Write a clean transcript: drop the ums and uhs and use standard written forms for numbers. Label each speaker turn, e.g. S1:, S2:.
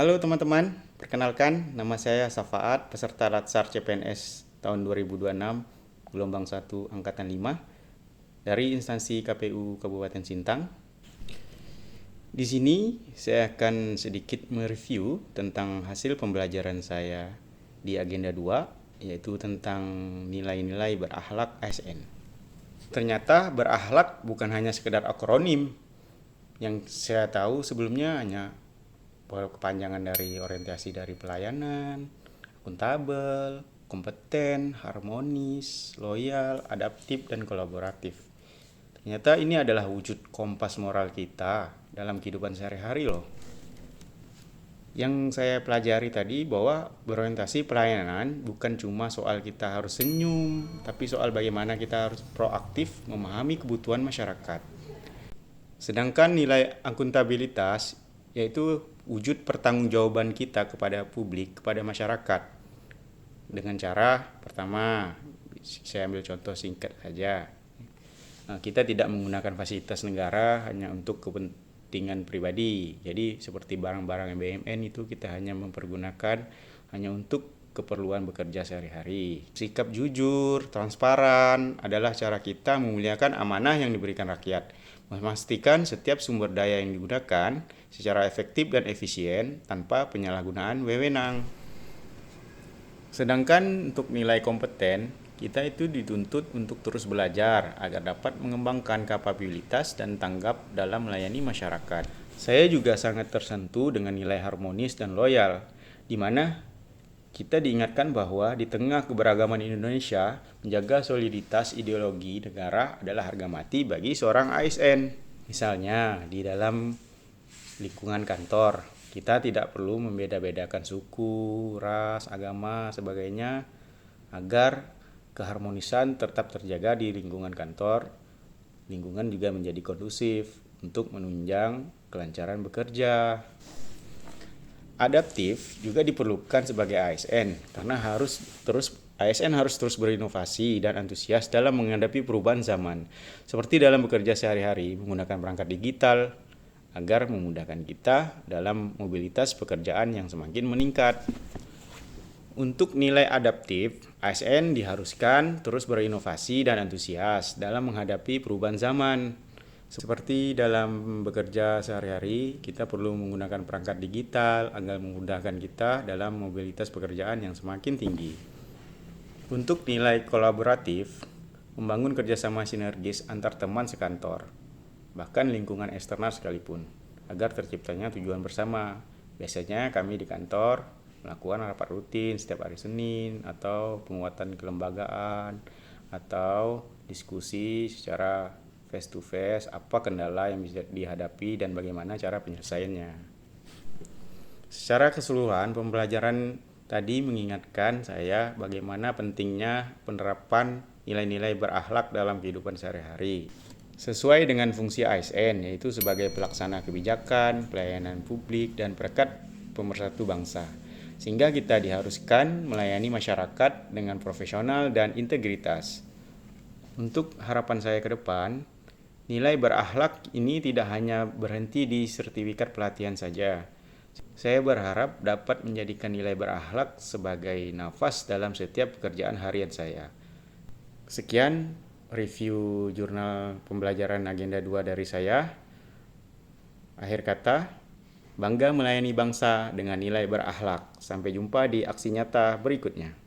S1: Halo teman-teman, perkenalkan nama saya Safaat, peserta Latsar CPNS tahun 2026, gelombang 1 angkatan 5 dari instansi KPU Kabupaten Sintang. Di sini saya akan sedikit mereview tentang hasil pembelajaran saya di agenda 2, yaitu tentang nilai-nilai berakhlak ASN. Ternyata berakhlak bukan hanya sekedar akronim. Yang saya tahu sebelumnya hanya kepanjangan dari orientasi dari pelayanan, akuntabel, kompeten, harmonis, loyal, adaptif, dan kolaboratif. Ternyata ini adalah wujud kompas moral kita dalam kehidupan sehari-hari loh. Yang saya pelajari tadi bahwa berorientasi pelayanan bukan cuma soal kita harus senyum, tapi soal bagaimana kita harus proaktif memahami kebutuhan masyarakat. Sedangkan nilai akuntabilitas yaitu wujud pertanggungjawaban kita kepada publik, kepada masyarakat. Dengan cara pertama, saya ambil contoh singkat saja. Kita tidak menggunakan fasilitas negara hanya untuk kepentingan pribadi. Jadi seperti barang-barang BUMN itu kita hanya mempergunakan hanya untuk keperluan bekerja sehari-hari. Sikap jujur, transparan adalah cara kita memuliakan amanah yang diberikan rakyat. Memastikan setiap sumber daya yang digunakan secara efektif dan efisien tanpa penyalahgunaan wewenang. Sedangkan untuk nilai kompeten, kita itu dituntut untuk terus belajar agar dapat mengembangkan kapabilitas dan tanggap dalam melayani masyarakat. Saya juga sangat tersentuh dengan nilai harmonis dan loyal, di mana kita diingatkan bahwa di tengah keberagaman Indonesia, menjaga soliditas ideologi negara adalah harga mati bagi seorang ASN. Misalnya, di dalam lingkungan kantor, kita tidak perlu membeda-bedakan suku, ras, agama, sebagainya, agar keharmonisan tetap terjaga di lingkungan kantor. Lingkungan juga menjadi kondusif untuk menunjang kelancaran bekerja. Adaptif juga diperlukan sebagai ASN karena ASN harus terus berinovasi dan antusias dalam menghadapi perubahan zaman, seperti dalam bekerja sehari-hari menggunakan perangkat digital agar memudahkan kita dalam mobilitas pekerjaan yang semakin meningkat. Untuk nilai adaptif, ASN diharuskan terus berinovasi dan antusias dalam menghadapi perubahan zaman. Seperti dalam bekerja sehari-hari, kita perlu menggunakan perangkat digital agar memudahkan kita dalam mobilitas pekerjaan yang semakin tinggi. Untuk nilai kolaboratif, membangun kerjasama sinergis antar teman sekantor, bahkan lingkungan eksternal sekalipun, agar terciptanya tujuan bersama. Biasanya kami di kantor melakukan rapat rutin setiap hari Senin, atau penguatan kelembagaan, atau diskusi secara face to face, apa kendala yang bisa dihadapi dan bagaimana cara penyelesaiannya. Secara keseluruhan, pembelajaran tadi mengingatkan saya bagaimana pentingnya penerapan nilai-nilai berakhlak dalam kehidupan sehari-hari. Sesuai dengan fungsi ASN, yaitu sebagai pelaksana kebijakan, pelayanan publik, dan perekat pemersatu bangsa. Sehingga kita diharuskan melayani masyarakat dengan profesional dan integritas. Untuk harapan saya ke depan, nilai berakhlak ini tidak hanya berhenti di sertifikat pelatihan saja. Saya berharap dapat menjadikan nilai berakhlak sebagai nafas dalam setiap pekerjaan harian saya. Sekian review jurnal pembelajaran agenda 2 dari saya. Akhir kata, bangga melayani bangsa dengan nilai berakhlak. Sampai jumpa di aksi nyata berikutnya.